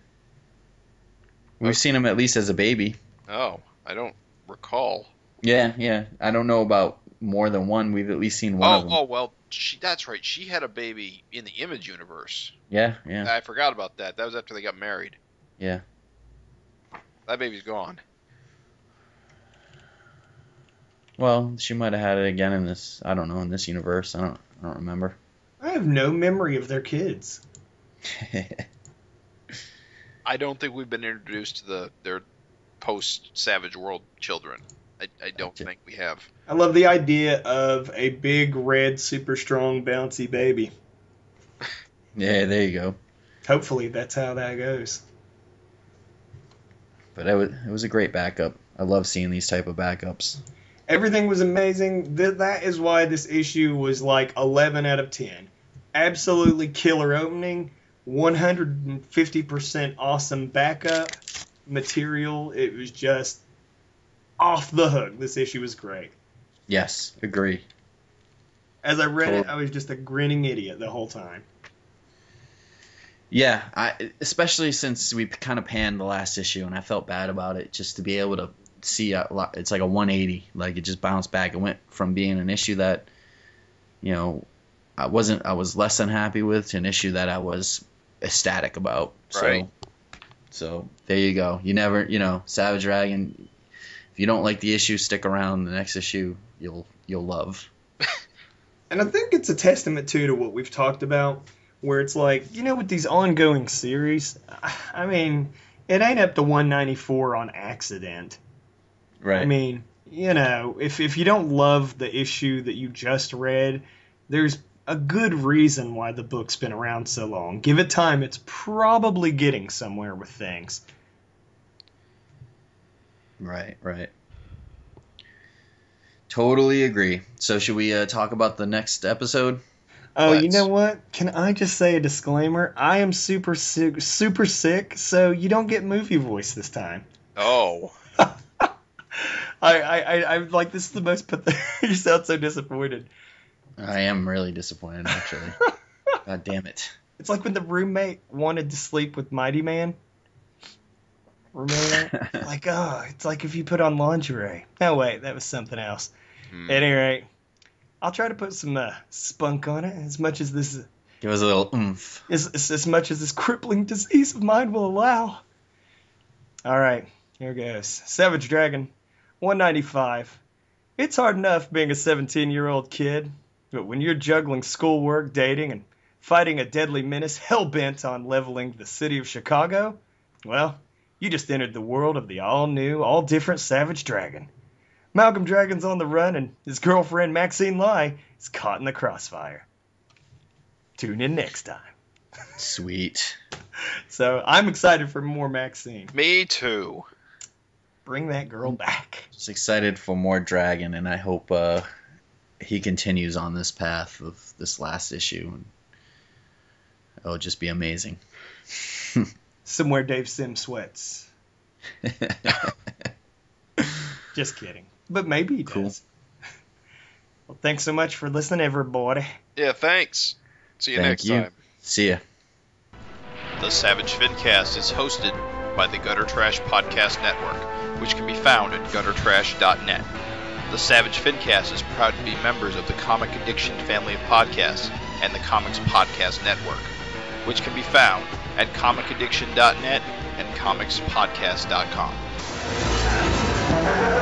We've seen them at least as a baby. Oh, I don't recall. Yeah. I don't know about more than one. We've at least seen one of them. Oh, well, that's right. She had a baby in the Image universe. Yeah. I forgot about that. That was after they got married. Yeah. That baby's gone. Well, she might have had it again in this. I don't know, in this universe. I don't remember. I have no memory of their kids. I don't think we've been introduced to their post-Savage World children. I don't think we have. I love the idea of a big, red, super strong, bouncy baby. Yeah, there you go. Hopefully that's how that goes. But it was a great backup. I love seeing these type of backups. Everything was amazing. That is why this issue was like 11 out of 10. Absolutely killer opening. 150% awesome backup material. It was just off the hook. This issue was great. Yes, agree. As I read it, I was just a grinning idiot the whole time. Yeah, especially since we kind of panned the last issue, and I felt bad about it. Just to be able to see it's like a 180, like it just bounced back. It went from being an issue that, you know, I was less than happy with to an issue that I was ecstatic about. Right. So there you go. You never, Savage Dragon. If you don't like the issue, stick around. The next issue you'll love. And I think it's a testament too to what we've talked about, where it's like, with these ongoing series, I mean, it ain't up to 194 on accident. Right. I mean, if you don't love the issue that you just read, there's a good reason why the book's been around so long. Give it time, it's probably getting somewhere with things. Right. Totally agree. So should we talk about the next episode? Oh, you know what? Can I just say a disclaimer? I am super sick, so you don't get movie voice this time. Oh. I'm like, this is the most pathetic. You sound so disappointed. I am really disappointed, actually. God damn it. It's like when the roommate wanted to sleep with Mighty Man. Remember that? Like, it's like if you put on lingerie. No, wait, that was something else. At any rate, I'll try to put some spunk on it as much as this... Give us a little oomph. As much as this crippling disease of mine will allow. All right, here goes. Savage Dragon, 195. It's hard enough being a 17-year-old kid, but when you're juggling schoolwork, dating, and fighting a deadly menace hell-bent on leveling the city of Chicago, well, you just entered the world of the all-new, all-different Savage Dragon. Malcolm Dragon's on the run, and his girlfriend Maxine Lai is caught in the crossfire. Tune in next time. Sweet. So I'm excited for more Maxine. Me too. Bring that girl back. Just excited for more Dragon, and I hope he continues on this path of this last issue. It'll just be amazing. Somewhere Dave Sim sweats. Just kidding. But maybe he does. Well, thanks so much for listening, everybody. Yeah, thanks. See you next time. See ya. The Savage FINcast is hosted by the Gutter Trash Podcast Network, which can be found at guttertrash.net. The Savage FINcast is proud to be members of the Comic Addiction family of podcasts and the Comics Podcast Network, which can be found at comicaddiction.net and comicspodcast.com.